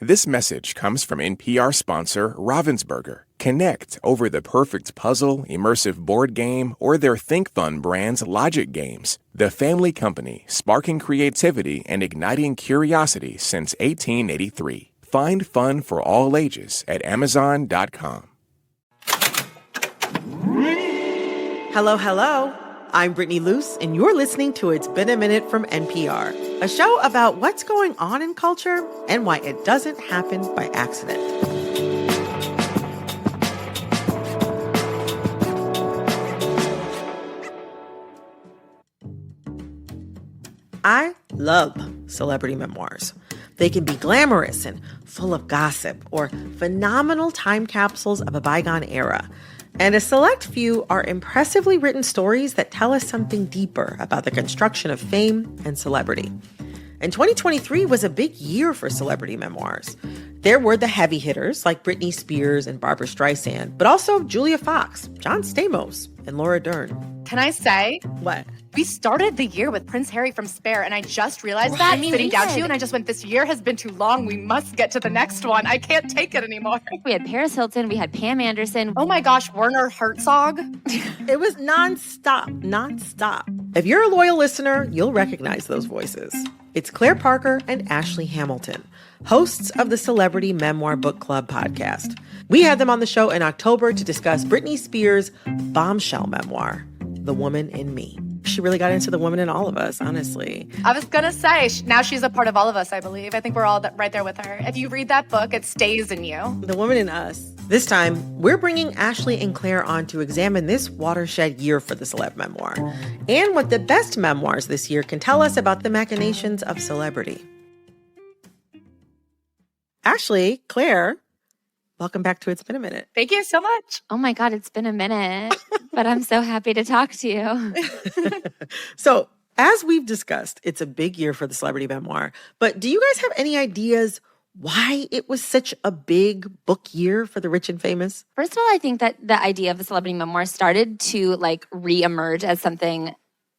This message comes from NPR sponsor Ravensburger. Connect over the perfect puzzle, immersive board game, or their Think Fun brand's logic games. The family company, sparking creativity and igniting curiosity since 1883. Find fun for all ages at Amazon.com. Hello, hello. I'm Brittany Luce, and you're listening to It's Been a Minute from NPR, a show about what's going on in culture and why it doesn't happen by accident. I love celebrity memoirs. They can be glamorous and full of gossip, or phenomenal time capsules of a bygone era. And a select few are impressively written stories that tell us something deeper about the construction of fame and celebrity. And 2023 was a big year for celebrity memoirs. There were the heavy hitters like Britney Spears and Barbra Streisand, but also Julia Fox, John Stamos, and Laura Dern. Can I say? What? We started the year with Prince Harry from Spare, and I just realized that sitting down to you, and I just went, this year has been too long. We must get to the next one. I can't take it anymore. We had Paris Hilton. We had Pam Anderson. Oh my gosh, Werner Herzog. It was nonstop. If you're a loyal listener, you'll recognize those voices. It's Claire Parker and Ashley Hamilton, hosts of the Celebrity Memoir Book Club podcast. We had them on the show in October to discuss Britney Spears' bombshell memoir, The Woman in Me. She really got into the woman in all of us, honestly. I was going to say, now she's a part of all of us, I believe. I think we're all right there with her. If you read that book, it stays in you. The Woman in Us. This time, we're bringing Ashley and Claire on to examine this watershed year for the celeb memoir and what the best memoirs this year can tell us about the machinations of celebrity. Ashley, Claire, welcome back to It's Been a Minute. Thank you so much. Oh my God, it's been a minute, but I'm so happy to talk to you. So, as we've discussed, it's a big year for the celebrity memoir. But do you guys have any ideas why it was such a big book year for the rich and famous? First of all, I think that the idea of the celebrity memoir started to reemerge as something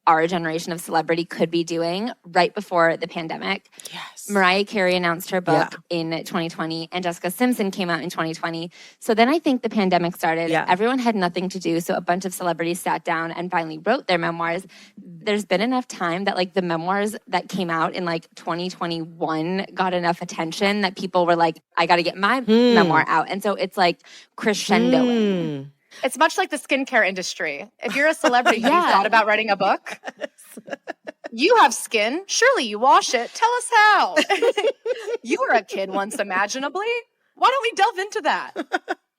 our generation of celebrity could be doing right before the pandemic. Yes. Mariah Carey announced her book in 2020, and Jessica Simpson came out in 2020. So then I think the pandemic started. Yeah. Everyone had nothing to do, so a bunch of celebrities sat down and finally wrote their memoirs. There's been enough time that the memoirs that came out in 2021 got enough attention that people were like, I got to get my memoir out. And so it's crescendoing. It's much like the skincare industry. If you're a celebrity, you thought about writing a book? You have skin. Surely you wash it. Tell us how. You were a kid once, imaginably. Why don't we delve into that?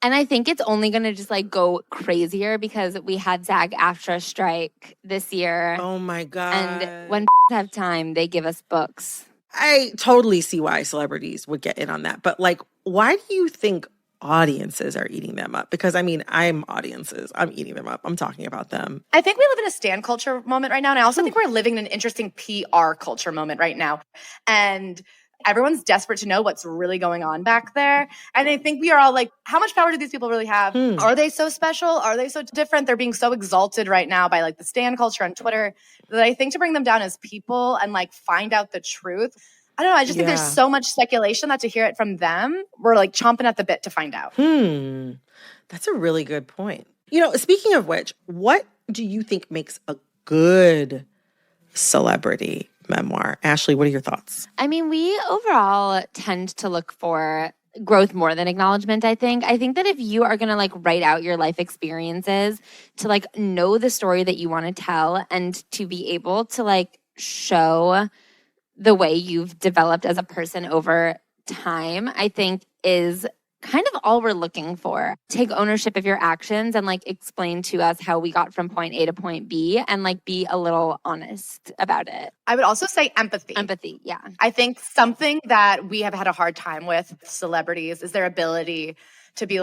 And I think it's only going to just go crazier because we had SAG-AFTRA strike this year. Oh my God. And when have time, they give us books. I totally see why celebrities would get in on that. But why do you think audiences are eating them up? Because I'm audiences. I'm eating them up. I'm talking about them. I think we live in a stan culture moment right now. And I also think we're living in an interesting PR culture moment right now. And everyone's desperate to know what's really going on back there. And I think we are all how much power do these people really have? Are they so special? Are they so different? They're being so exalted right now by the stan culture on Twitter that I think to bring them down as people and find out the truth, I don't know. I just think there's so much speculation that to hear it from them, we're chomping at the bit to find out. That's a really good point. Speaking of which, what do you think makes a good celebrity memoir? Ashley, what are your thoughts? We overall tend to look for growth more than acknowledgement, I think. I think that if you are going to write out your life experiences, to know the story that you want to tell and to be able to show the way you've developed as a person over time, I think is kind of all we're looking for. Take ownership of your actions and explain to us how we got from point A to point B and be a little honest about it. I would also say empathy. Empathy, yeah. I think something that we have had a hard time with celebrities is their ability to be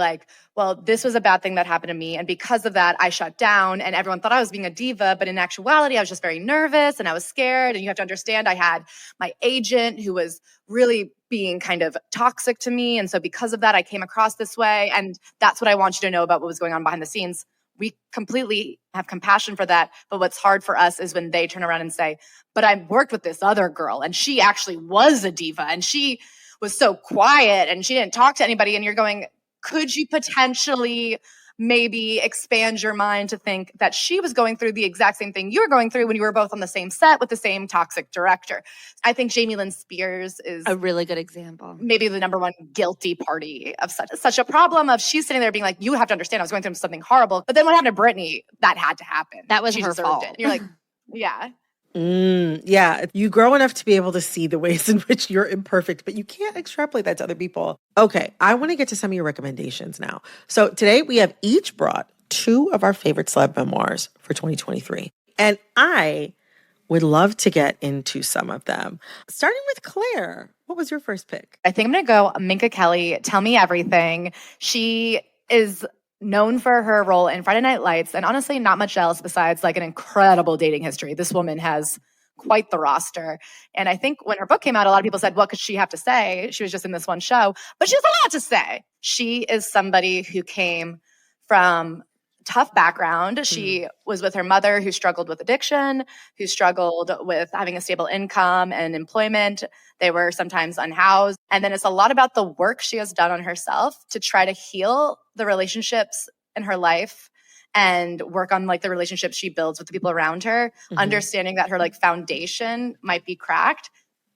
well, this was a bad thing that happened to me. And because of that, I shut down and everyone thought I was being a diva. But in actuality, I was just very nervous and I was scared. And you have to understand, I had my agent who was really being kind of toxic to me. And so because of that, I came across this way. And that's what I want you to know about what was going on behind the scenes. We completely have compassion for that. But what's hard for us is when they turn around and say, but I worked with this other girl and she actually was a diva and she was so quiet and she didn't talk to anybody. And you're going, could you potentially maybe expand your mind to think that she was going through the exact same thing you were going through when you were both on the same set with the same toxic director? I think Jamie Lynn Spears is a really good example. Maybe the number one guilty party of such a problem of she's sitting there being like, you have to understand I was going through something horrible. But then what happened to Brittany, that had to happen. That was she her fault. It. And you're like, yeah. Yeah, you grow enough to be able to see the ways in which you're imperfect, but you can't extrapolate that to other people. Okay, I want to get to some of your recommendations now. So today we have each brought 2 of our favorite celeb memoirs for 2023. And I would love to get into some of them. Starting with Claire, what was your first pick? I think I'm going to go Minka Kelly, Tell Me Everything. She is known for her role in Friday Night Lights, and honestly, not much else besides like an incredible dating history. This woman has quite the roster. And I think when her book came out, a lot of people said, what could she have to say? She was just in this one show, but she has a lot to say. She is somebody who came from tough background. She was with her mother who struggled with addiction, who struggled with having a stable income and employment. They were sometimes unhoused. And then it's a lot about the work she has done on herself to try to heal the relationships in her life and work on like the relationships she builds with the people around her, understanding that her like foundation might be cracked.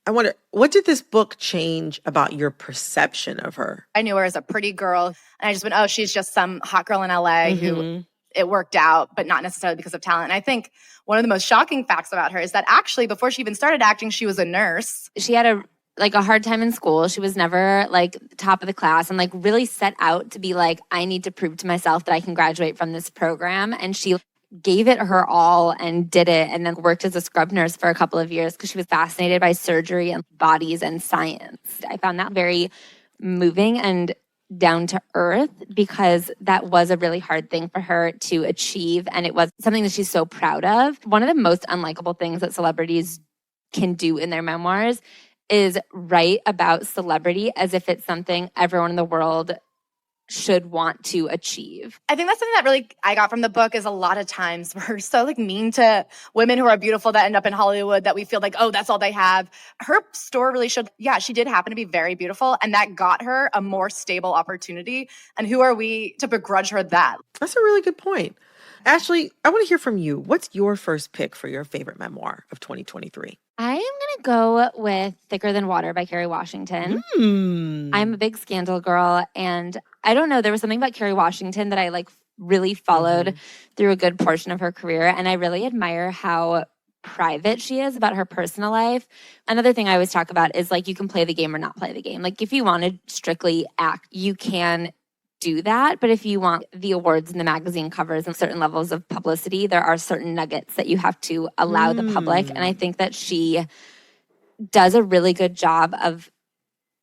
I wonder, what did this book change about your perception of her? I knew her as a pretty girl, and I just went, oh, she's just some hot girl in LA who it worked out, but not necessarily because of talent. And I think one of the most shocking facts about her is that actually before she even started acting, she was a nurse. She had a hard time in school. She was never like top of the class and like really set out to be like, I need to prove to myself that I can graduate from this program. And she gave it her all and did it, and then worked as a scrub nurse for a couple of years because she was fascinated by surgery and bodies and science. I found that very moving and down to earth because that was a really hard thing for her to achieve, and it was something that she's so proud of. One of the most unlikable things that celebrities can do in their memoirs is write about celebrity as if it's something everyone in the world should want to achieve. I think that's something that really I got from the book is a lot of times we're so like mean to women who are beautiful that end up in Hollywood that we feel like, oh, that's all they have. Her story really showed, yeah, she did happen to be very beautiful, and that got her a more stable opportunity. And who are we to begrudge her that? That's a really good point. Ashley, I want to hear from you. What's your first pick for your favorite memoir of 2023? I am going to go with Thicker Than Water by Kerry Washington. I'm a big Scandal girl, and I don't know, there was something about Kerry Washington that I like really followed through a good portion of her career, and I really admire how private she is about her personal life. Another thing I always talk about is like you can play the game or not play the game. Like if you want to strictly act, you can do that. But if you want the awards and the magazine covers and certain levels of publicity, there are certain nuggets that you have to allow the public. And I think that she does a really good job of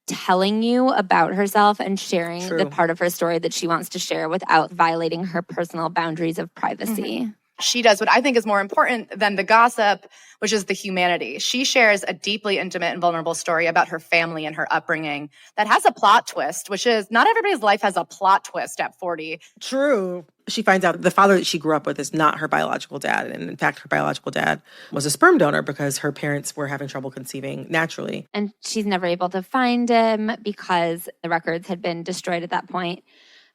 telling you about herself and sharing the part of her story that she wants to share without violating her personal boundaries of privacy. She does what I think is more important than the gossip, which is the humanity. She shares a deeply intimate and vulnerable story about her family and her upbringing that has a plot twist, which is not everybody's life has a plot twist at 40. True. She finds out the father that she grew up with is not her biological dad. And in fact, her biological dad was a sperm donor because her parents were having trouble conceiving naturally. And she's never able to find him because the records had been destroyed at that point.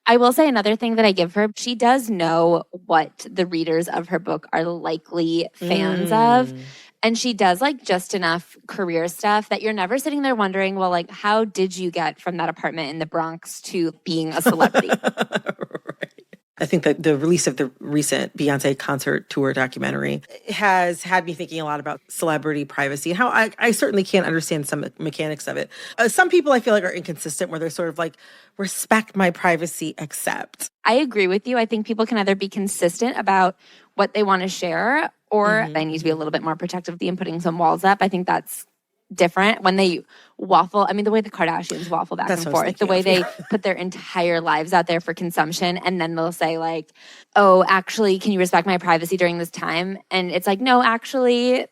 I will say another thing that I give her, she does know what the readers of her book are likely fans of. And she does like just enough career stuff that you're never sitting there wondering, well, like, how did you get from that apartment in the Bronx to being a celebrity? Right. I think that the release of the recent Beyonce concert tour documentary has had me thinking a lot about celebrity privacy and how I certainly can't understand some mechanics of it. Some people I feel like are inconsistent where they're sort of like, respect my privacy, accept. I agree with you. I think people can either be consistent about what they want to share or they need to be a little bit more protective of them putting some walls up. I think that's different when they waffle. I mean, the way the Kardashians waffle back and forth, the way they put their entire lives out there for consumption. And then they'll say like, oh, actually, can you respect my privacy during this time? And it's like, no, actually,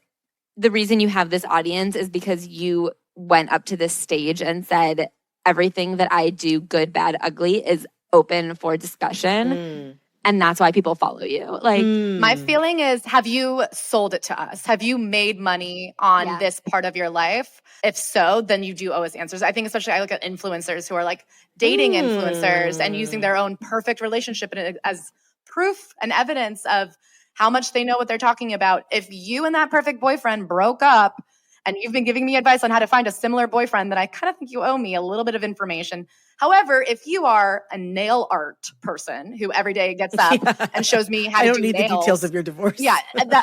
the reason you have this audience is because you went up to this stage and said, everything that I do, good, bad, ugly, is open for discussion. and that's why people follow you. Like, my feeling is, have you sold it to us? Have you made money on this part of your life? If so, then you do owe us answers. I think especially I look at influencers who are like dating influencers and using their own perfect relationship as proof and evidence of how much they know what they're talking about. If you and that perfect boyfriend broke up and you've been giving me advice on how to find a similar boyfriend, then I kind of think you owe me a little bit of information. However, if you are a nail art person who every day gets up and shows me how to do nails. I don't need the details of your divorce. Yeah,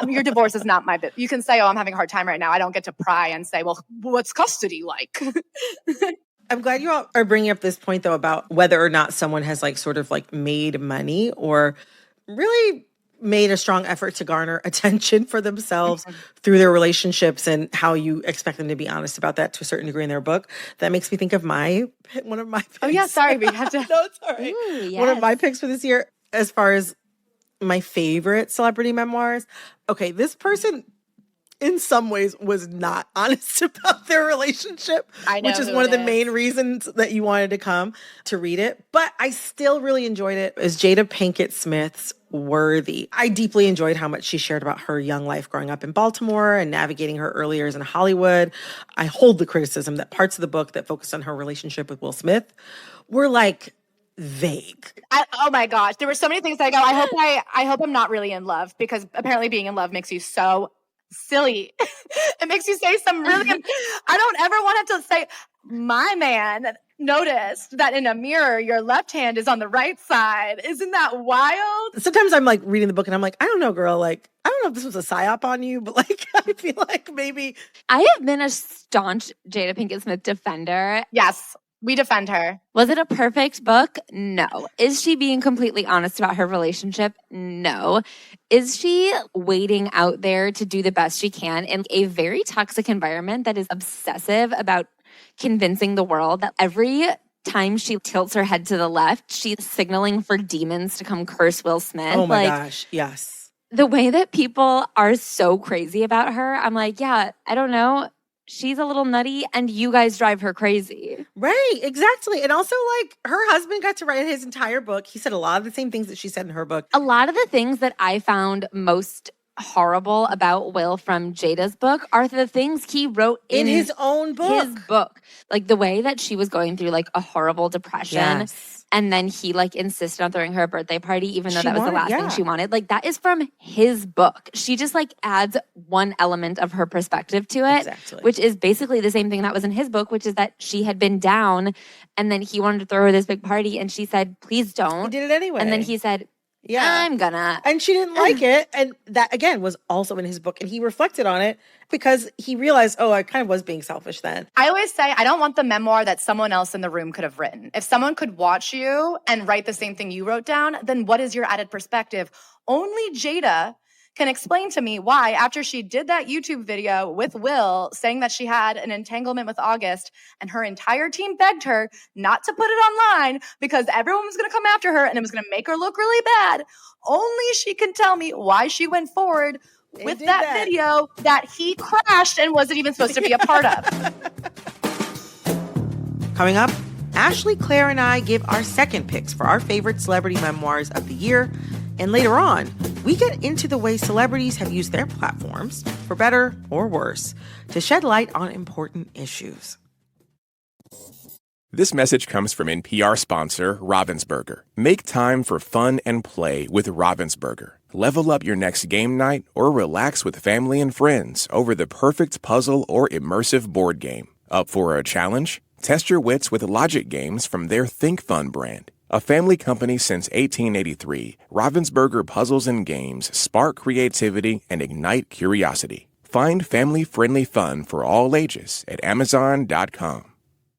your divorce is not my bit. You can say, oh, I'm having a hard time right now. I don't get to pry and say, well, what's custody like? I'm glad you all are bringing up this point, though, about whether or not someone has like sort of like made money or really made a strong effort to garner attention for themselves through their relationships and how you expect them to be honest about that to a certain degree in their book. That makes me think of one of my picks. Oh, yeah, sorry. We have to. No, it's all right. Ooh, yes. One of my picks for this year, as far as my favorite celebrity memoirs. Okay, this person in some ways was not honest about their relationship, which is one of the main reasons that you wanted to come to read it. But I still really enjoyed it. It was Jada Pinkett Smith's Worthy. I deeply enjoyed how much she shared about her young life growing up in Baltimore and navigating her early years in Hollywood. I hold the criticism that parts of the book that focused on her relationship with Will Smith were like vague. Oh my gosh. There were so many things that I hope I'm not really in love, because apparently being in love makes you so silly. It makes you say some really, I don't ever want him to say, my man noticed that in a mirror, your left hand is on the right side. Isn't that wild? Sometimes I'm like reading the book and I'm like, I don't know, girl. Like, I don't know if this was a psyop on you, but like, I feel like maybe. I have been a staunch Jada Pinkett Smith defender. Yes. We defend her. Was it a perfect book? No. Is she being completely honest about her relationship? No. Is she waiting out there to do the best she can in a very toxic environment that is obsessive about convincing the world that every time she tilts her head to the left, she's signaling for demons to come curse Will Smith? Oh my gosh, yes. The way that people are so crazy about her, I'm like, yeah, I don't know. She's a little nutty and you guys drive her crazy. Right, exactly. And also, like, her husband got to write his entire book. He said a lot of the same things that she said in her book. A lot of the things that I found most horrible about Will from Jada's book are the things he wrote in his own book. His book. Like the way that she was going through like a horrible depression. Yes. And then he like insisted on throwing her a birthday party, even though that was the last thing she wanted. Like that is from his book. She just like adds one element of her perspective to it, which is basically the same thing that was in his book, which is that she had been down and then he wanted to throw her this big party and she said, please don't. He did it anyway. And then he said, I'm gonna. And she didn't like it. And that, again, was also in his book. And he reflected on it because he realized, oh, I kind of was being selfish then. I always say, I don't want the memoir that someone else in the room could have written. If someone could watch you and write the same thing you wrote down, then what is your added perspective? Only Jada can explain to me why, after she did that YouTube video with Will saying that she had an entanglement with August and her entire team begged her not to put it online because everyone was going to come after her and it was going to make her look really bad. Only she can tell me why she went forward with that video that he crashed and wasn't even supposed to be a part of. Coming up, Ashley, Claire, and I give our second picks for our favorite celebrity memoirs of the year. And later on, we get into the way celebrities have used their platforms, for better or worse, to shed light on important issues. This message comes from NPR sponsor Ravensburger. Make time for fun and play with Ravensburger. Level up your next game night or relax with family and friends over the perfect puzzle or immersive board game. Up for a challenge? Test your wits with logic games from their Think Fun brand. A family company since 1883, Ravensburger puzzles and games spark creativity and ignite curiosity. Find family-friendly fun for all ages at Amazon.com.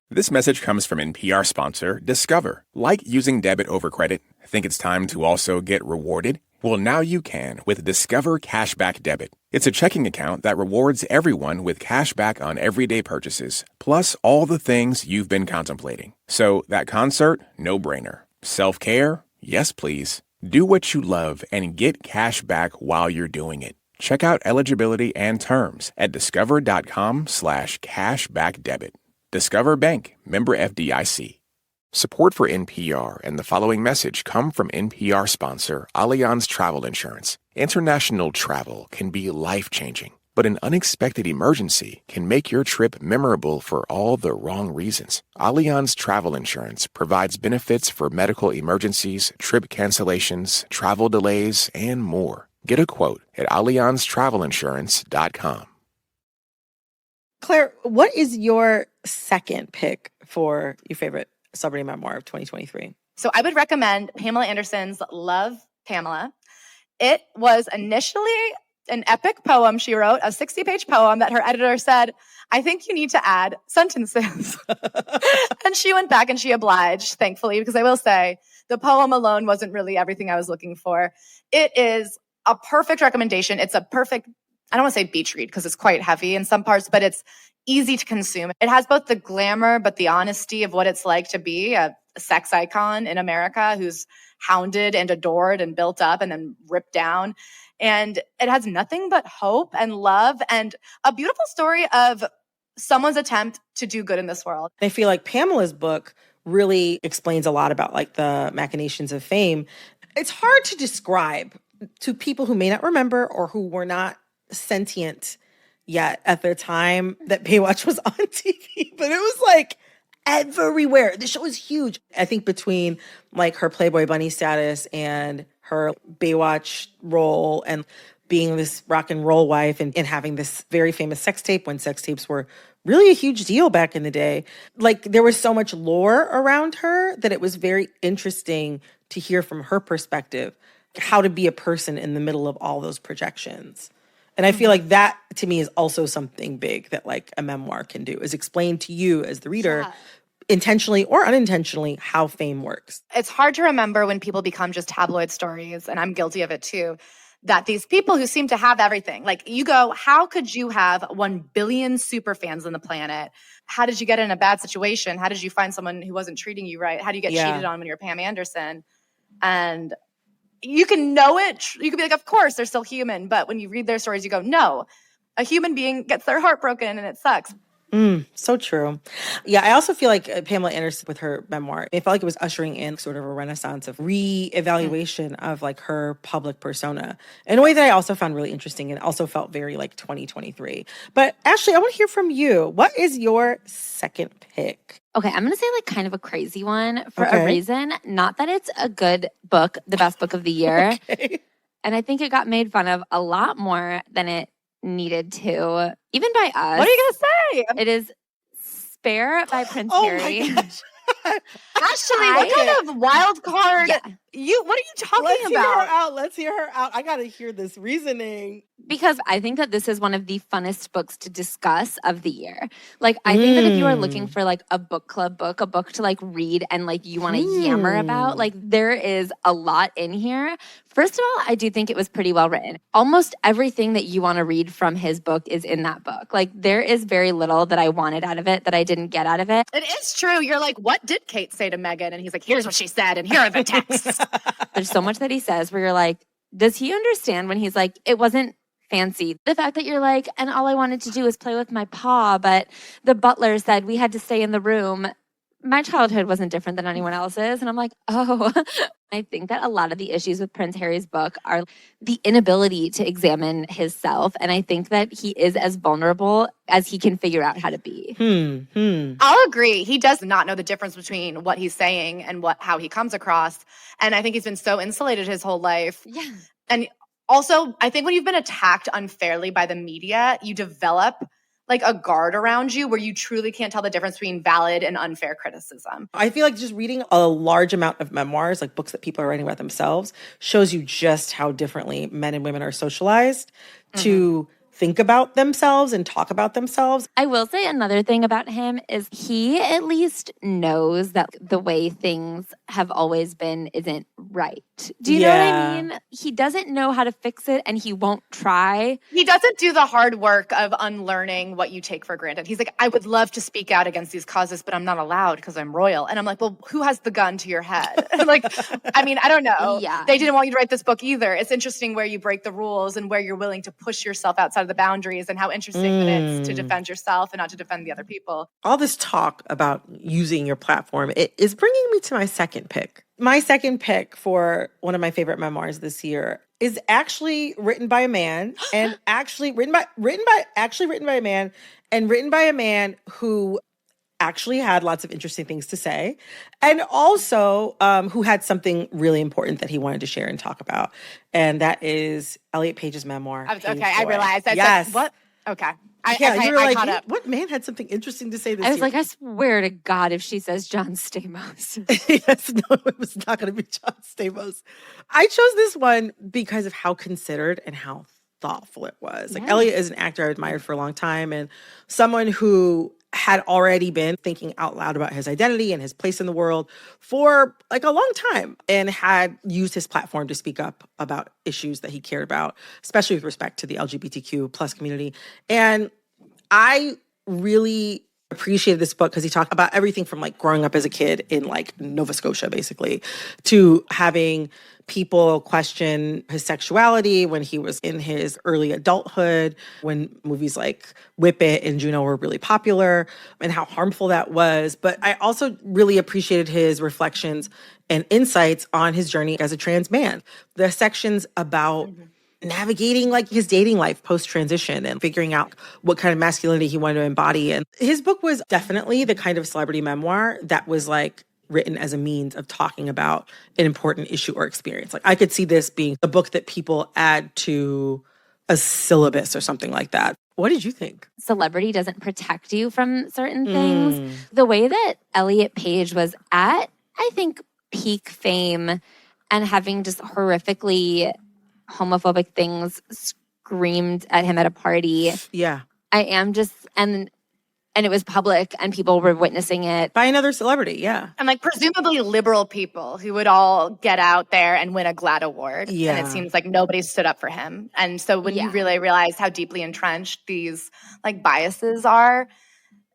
This message comes from NPR sponsor Discover. Like using debit over credit? Think it's time to also get rewarded? Well, now you can with Discover Cashback Debit. It's a checking account that rewards everyone with cash back on everyday purchases, plus all the things you've been contemplating. So that concert, no-brainer. Self-care? Yes, please. Do what you love and get cash back while you're doing it. Check out eligibility and terms at discover.com/cashbackdebit. Discover Bank, member FDIC. Support for NPR and the following message come from NPR sponsor Allianz Travel Insurance. International travel can be life-changing, but an unexpected emergency can make your trip memorable for all the wrong reasons. Allianz Travel Insurance provides benefits for medical emergencies, trip cancellations, travel delays, and more. Get a quote at AllianzTravelInsurance.com. Claire, what is your second pick for your favorite celebrity memoir of 2023? So I would recommend Pamela Anderson's Love, Pamela. It was initially an epic poem she wrote, a 60-page poem that her editor said, I think you need to add sentences. And she went back and she obliged, thankfully, because I will say the poem alone wasn't really everything I was looking for. It is a perfect recommendation. It's a perfect, I don't want to say beach read because it's quite heavy in some parts, but it's easy to consume. It has both the glamour, but the honesty of what it's like to be a sex icon in America who's hounded and adored and built up and then ripped down. And it has nothing but hope and love and a beautiful story of someone's attempt to do good in this world. I feel like Pamela's book really explains a lot about like the machinations of fame. It's hard to describe to people who may not remember or who were not sentient yet at the time that Baywatch was on TV, but it was like everywhere. The show was huge. I think between like her Playboy Bunny status and her Baywatch role and being this rock and roll wife and having this very famous sex tape when sex tapes were really a huge deal back in the day. Like there was so much lore around her that it was very interesting to hear from her perspective how to be a person in the middle of all those projections. And I feel like that to me is also something big that like a memoir can do, is explain to you as the reader, intentionally or unintentionally, how fame works. It's hard to remember when people become just tabloid stories, and I'm guilty of it too, that these people who seem to have everything, like you go, how could you have 1 billion super fans on the planet? How did you get in a bad situation? How did you find someone who wasn't treating you right? How do you get cheated on when you're Pam Anderson? And you can know it. You can be like, of course, they're still human. But when you read their stories, you go, no, a human being gets their heart broken and it sucks. So true. Yeah, I also feel like Pamela Anderson with her memoir, it felt like it was ushering in sort of a renaissance of re-evaluation of like her public persona in a way that I also found really interesting and also felt very like 2023. But Ashley, I want to hear from you. What is your second pick? Okay, I'm going to say like kind of a crazy one for a reason. Not that it's a good book, the best book of the year. And I think it got made fun of a lot more than it needed to, even by us. What are you going to say? It is Spare by Prince Harry. My gosh. Ashley, what kind of wild card? Yeah. What are you talking about? Let's hear her out. I got to hear this reasoning. Because I think that this is one of the funnest books to discuss of the year. Like, I think that if you are looking for like a book club book, a book to like read and like you want to yammer about, like there is a lot in here. First of all, I do think it was pretty well written. Almost everything that you want to read from his book is in that book. Like there is very little that I wanted out of it that I didn't get out of it. It is true. You're like, what did Kate say to Meghan? And he's like, here's what she said, and here are the texts. There's so much that he says where you're like, does he understand when he's like, it wasn't fancy? The fact that you're like, and all I wanted to do was play with my paw, but the butler said we had to stay in the room. My childhood wasn't different than anyone else's. And I'm like, oh, I think that a lot of the issues with Prince Harry's book are the inability to examine his self. And I think that he is as vulnerable as he can figure out how to be. I'll agree. He does not know the difference between what he's saying and how he comes across. And I think he's been so insulated his whole life. Yeah. And also, I think when you've been attacked unfairly by the media, you develop like a guard around you where you truly can't tell the difference between valid and unfair criticism. I feel like just reading a large amount of memoirs, like books that people are writing about themselves, shows you just how differently men and women are socialized to think about themselves and talk about themselves. I will say another thing about him is he at least knows that the way things have always been isn't right. Do you know what I mean? He doesn't know how to fix it and he won't try. He doesn't do the hard work of unlearning what you take for granted. He's like, I would love to speak out against these causes, but I'm not allowed because I'm royal. And I'm like, well, who has the gun to your head? Like, I mean, I don't know. Yeah. They didn't want you to write this book either. It's interesting where you break the rules and where you're willing to push yourself outside of the boundaries and how interesting it is to defend yourself and not to defend the other people. All this talk about using your platform, it is bringing me to my second pick. My second pick for one of my favorite memoirs this year is actually written by a man and written by a man who actually had lots of interesting things to say, and also who had something really important that he wanted to share and talk about. And that is Elliot Page's memoir. I realized. Yes. Like, what? Okay. You were like, caught up. what man had something interesting to say this I was year? like, I swear to God, if she says John Stamos. Yes, no, it was not going to be John Stamos. I chose this one because of how considered and how thoughtful it was. Like, Elliot is an actor I admired for a long time and someone who had already been thinking out loud about his identity and his place in the world for like a long time and had used his platform to speak up about issues that he cared about, especially with respect to the LGBTQ plus community. And I really appreciated this book because he talked about everything from like growing up as a kid in like Nova Scotia, basically, to having people question his sexuality when he was in his early adulthood, when movies like Whip It and Juno were really popular, and how harmful that was. But I also really appreciated his reflections and insights on his journey as a trans man. The sections about navigating like his dating life post-transition and figuring out what kind of masculinity he wanted to embody. And his book was definitely the kind of celebrity memoir that was like written as a means of talking about an important issue or experience. Like, I could see this being a book that people add to a syllabus or something like that. What did you think? Celebrity doesn't protect you from certain things. The way that Elliot Page was at, I think, peak fame and having just horrifically homophobic things screamed at him at a party. Yeah. I am just, and it was public and people were witnessing it. By another celebrity, yeah. And like presumably liberal people who would all get out there and win a GLAAD award. Yeah. And it seems like nobody stood up for him. And so when you really realize how deeply entrenched these like biases are,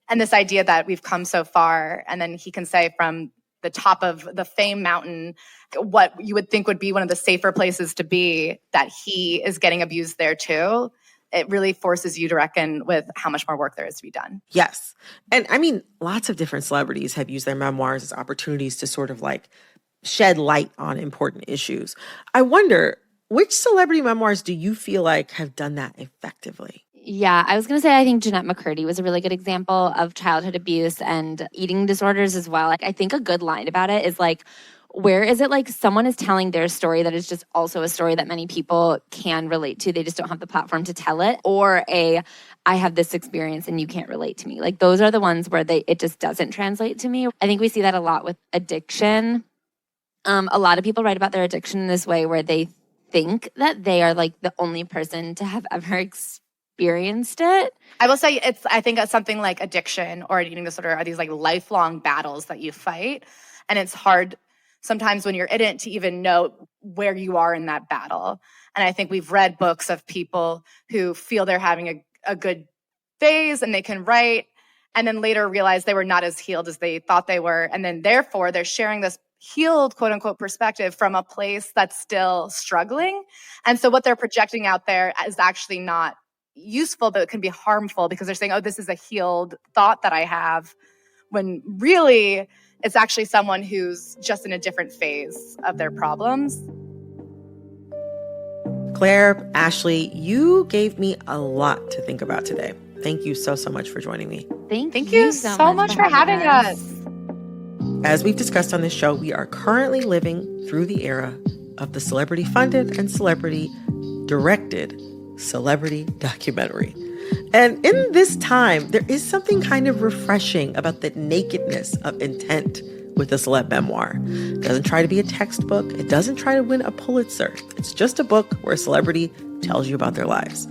and this idea that we've come so far, and then he can say from the top of the fame mountain, what you would think would be one of the safer places to be, that he is getting abused there too. It really forces you to reckon with how much more work there is to be done. Yes. And I mean, lots of different celebrities have used their memoirs as opportunities to sort of like shed light on important issues. I wonder, which celebrity memoirs do you feel like have done that effectively? Yeah, I was going to say I think Jeanette McCurdy was a really good example of childhood abuse and eating disorders as well. Like, I think a good line about it is like, where is it like someone is telling their story that is just also a story that many people can relate to? They just don't have the platform to tell it. Or I have this experience and you can't relate to me. Like, those are the ones where it just doesn't translate to me. I think we see that a lot with addiction. A lot of people write about their addiction in this way where they think that they are like the only person to have ever experienced it. I will say I think something like addiction or an eating disorder are these like lifelong battles that you fight. And it's hard sometimes when you're in it to even know where you are in that battle. And I think we've read books of people who feel they're having a good phase and they can write, and then later realize they were not as healed as they thought they were. And then therefore they're sharing this healed, quote unquote, perspective from a place that's still struggling. And so what they're projecting out there is actually not useful, but it can be harmful because they're saying, oh, this is a healed thought that I have, when really it's actually someone who's just in a different phase of their problems. Claire, Ashley, you gave me a lot to think about today. Thank you so much for joining me. Thank you so much for having us. As we've discussed on this show, we are currently living through the era of the celebrity-funded and celebrity-directed celebrity documentary. And in this time, there is something kind of refreshing about the nakedness of intent with a celeb memoir. It doesn't try to be a textbook. It doesn't try to win a Pulitzer. It's just a book where a celebrity tells you about their lives.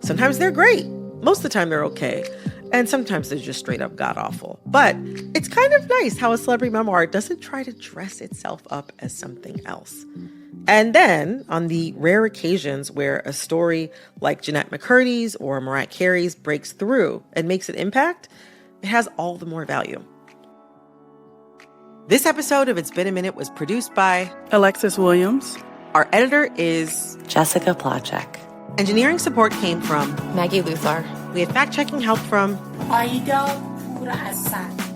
Sometimes they're great. Most of the time they're okay. And sometimes they're just straight up god-awful. But it's kind of nice how a celebrity memoir doesn't try to dress itself up as something else. And then, on the rare occasions where a story like Jeanette McCurdy's or Mariah Carey's breaks through and makes an impact, it has all the more value. This episode of It's Been a Minute was produced by Alexis Williams. Our editor is Jessica Plachek. Engineering support came from Maggie Luthar. We had fact-checking help from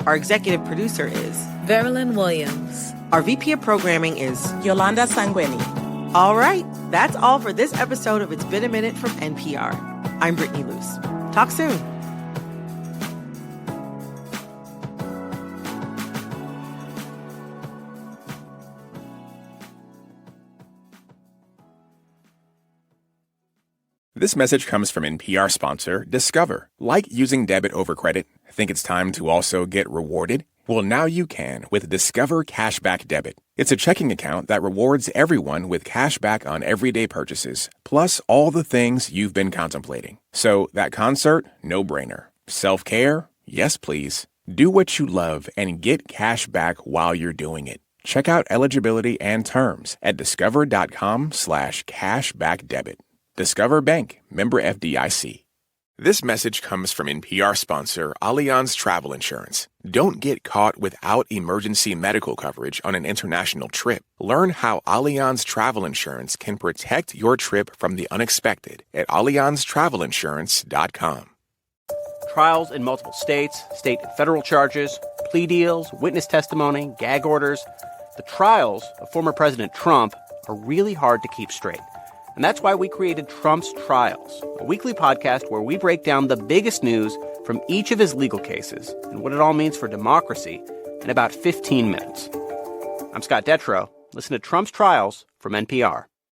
Our executive producer is Verilyn Williams. Our VP of programming is Yolanda Sanguini. All right, that's all for this episode of It's Been a Minute from NPR. I'm Brittany Luce. Talk soon. This message comes from NPR sponsor Discover. Like using debit over credit? Think it's time to also get rewarded? Well, now you can with Discover Cashback Debit. It's a checking account that rewards everyone with cash back on everyday purchases, plus all the things you've been contemplating. So that concert, no-brainer. Self-care? Yes, please. Do what you love and get cash back while you're doing it. Check out eligibility and terms at discover.com/cashbackdebit. Discover Bank, member FDIC. This message comes from NPR sponsor Allianz Travel Insurance. Don't get caught without emergency medical coverage on an international trip. Learn how Allianz Travel Insurance can protect your trip from the unexpected at allianztravelinsurance.com. Trials in multiple states, state and federal charges, plea deals, witness testimony, gag orders. The trials of former President Trump are really hard to keep straight. And that's why we created Trump's Trials, a weekly podcast where we break down the biggest news from each of his legal cases and what it all means for democracy in about 15 minutes. I'm Scott Detrow. Listen to Trump's Trials from NPR.